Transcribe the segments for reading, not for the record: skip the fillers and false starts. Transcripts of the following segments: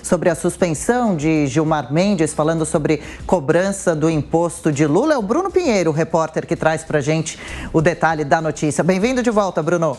sobre a suspensão de Gilmar Mendes, falando sobre cobrança do imposto de Lula. É o Bruno Pinheiro, o repórter, que traz pra gente o detalhe da notícia. Bem-vindo de volta, Bruno.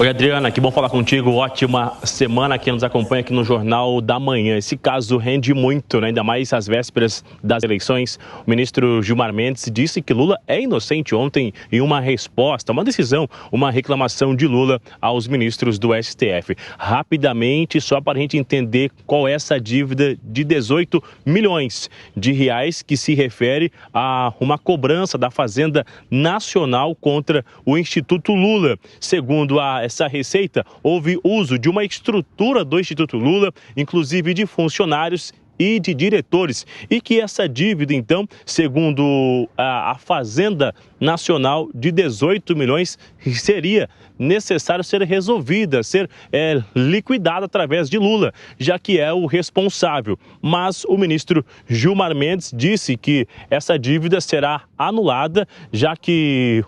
Oi, Adriana, que bom falar contigo. Ótima semana que nos acompanha aqui no Jornal da Manhã. Esse caso rende muito, né? Ainda mais às vésperas das eleições. O ministro Gilmar Mendes disse que Lula é inocente ontem em uma resposta, uma decisão, uma reclamação de Lula aos ministros do STF. Rapidamente, só para a gente entender qual é essa dívida de 18 milhões de reais que se refere a uma cobrança da Fazenda Nacional contra o Instituto Lula. Segundo essa receita, houve uso de uma estrutura do Instituto Lula, inclusive de funcionários e de diretores, e que essa dívida, então, segundo a Fazenda Nacional, de 18 milhões, seria necessário ser resolvida, ser liquidada através de Lula, já que é o responsável. Mas o ministro Gilmar Mendes disse que essa dívida será anulada, já que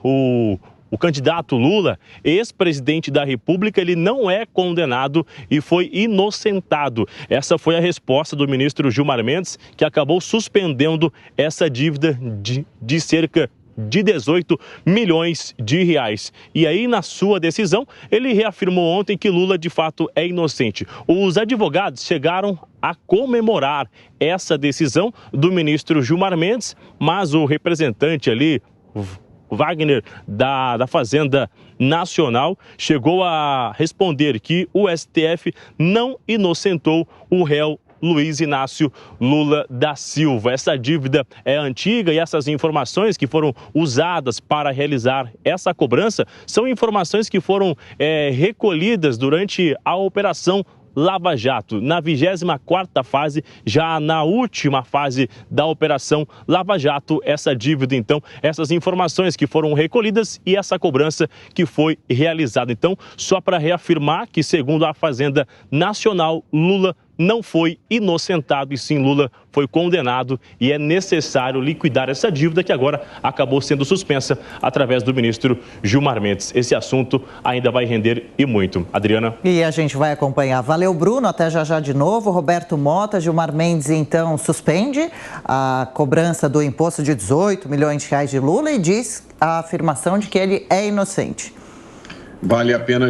o candidato Lula, ex-presidente da República, ele não é condenado e foi inocentado. Essa foi a resposta do ministro Gilmar Mendes, que acabou suspendendo essa dívida de cerca de 18 milhões de reais. E aí, na sua decisão, ele reafirmou ontem que Lula, de fato, é inocente. Os advogados chegaram a comemorar essa decisão do ministro Gilmar Mendes, mas o representante ali, Wagner, da Fazenda Nacional, chegou a responder que o STF não inocentou o réu Luiz Inácio Lula da Silva. Essa dívida é antiga e essas informações que foram usadas para realizar essa cobrança são informações que foram recolhidas durante a Operação Lava Jato, na 24ª fase, já na última fase da Operação Lava Jato, essa dívida, então, essas informações que foram recolhidas e essa cobrança que foi realizada. Então, só para reafirmar que, segundo a Fazenda Nacional, Lula não foi inocentado e sim Lula foi condenado e é necessário liquidar essa dívida que agora acabou sendo suspensa através do ministro Gilmar Mendes. Esse assunto ainda vai render e muito. Adriana? E a gente vai acompanhar. Valeu, Bruno. Até já de novo. Roberto Mota, Gilmar Mendes, então, suspende a cobrança do imposto de 18 milhões de reais de Lula e diz a afirmação de que ele é inocente. Vale a pena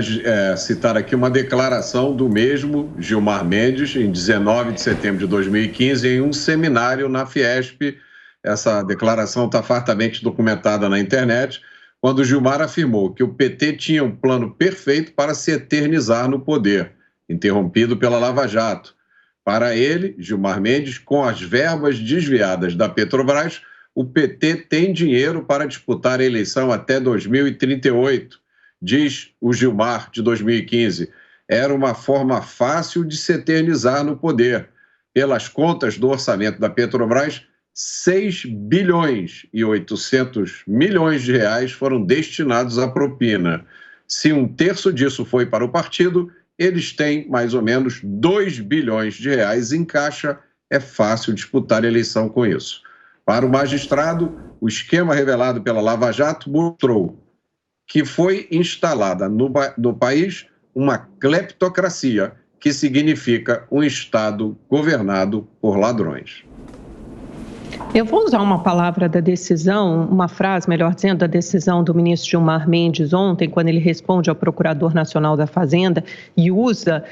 citar aqui uma declaração do mesmo Gilmar Mendes, em 19 de setembro de 2015, em um seminário na Fiesp. Essa declaração está fartamente documentada na internet, quando Gilmar afirmou que o PT tinha um plano perfeito para se eternizar no poder, interrompido pela Lava Jato. Para ele, Gilmar Mendes, com as verbas desviadas da Petrobras, o PT tem dinheiro para disputar a eleição até 2038. Diz o Gilmar, de 2015, era uma forma fácil de se eternizar no poder. Pelas contas do orçamento da Petrobras, 6 bilhões e 800 milhões de reais foram destinados à propina. Se um terço disso foi para o partido, eles têm mais ou menos 2 bilhões de reais em caixa. É fácil disputar a eleição com isso. Para o magistrado, o esquema revelado pela Lava Jato mostrou que foi instalada no país uma cleptocracia, que significa um Estado governado por ladrões. Eu vou usar uma palavra da decisão, uma frase, melhor dizendo, da decisão do ministro Gilmar Mendes ontem, quando ele responde ao Procurador Nacional da Fazenda e usa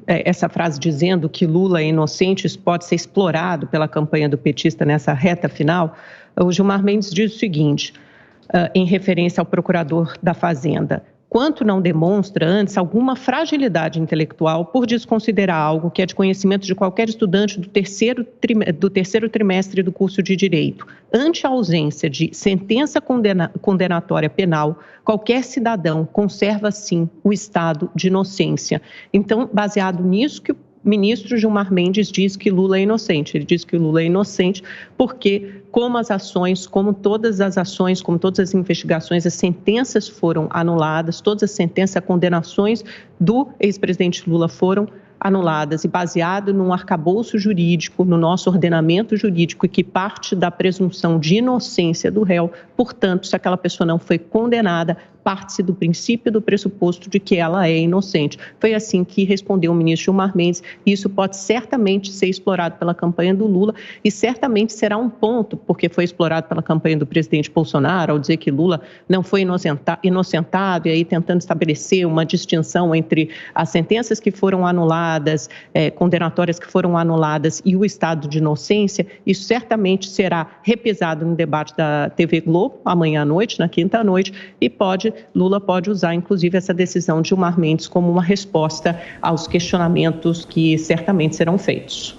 essa frase dizendo que Lula é inocente, isso pode ser explorado pela campanha do petista nessa reta final. O Gilmar Mendes diz o seguinte, em referência ao Procurador da Fazenda: quanto não demonstra antes alguma fragilidade intelectual por desconsiderar algo que é de conhecimento de qualquer estudante do terceiro trimestre do curso de Direito. Ante a ausência de sentença condenatória penal, qualquer cidadão conserva, sim, o estado de inocência. Então, baseado nisso que o ministro Gilmar Mendes diz que Lula é inocente. Ele diz que Lula é inocente porque, como as ações, como todas as ações, como todas as investigações, as sentenças foram anuladas, todas as sentenças, condenações do ex-presidente Lula foram anuladas, e baseado num arcabouço jurídico, no nosso ordenamento jurídico, e que parte da presunção de inocência do réu. Portanto, se aquela pessoa não foi condenada, parte-se do princípio, do pressuposto de que ela é inocente. Foi assim que respondeu o ministro Gilmar Mendes, e isso pode certamente ser explorado pela campanha do Lula e certamente será um ponto, porque foi explorado pela campanha do presidente Bolsonaro, ao dizer que Lula não foi inocentado, e aí tentando estabelecer uma distinção entre as sentenças que foram anuladas, condenatórias que foram anuladas e o estado de inocência. Isso certamente será repisado no debate da TV Globo, amanhã à noite, na quinta à noite, e Lula pode usar, inclusive, essa decisão de Gilmar Mendes como uma resposta aos questionamentos que certamente serão feitos.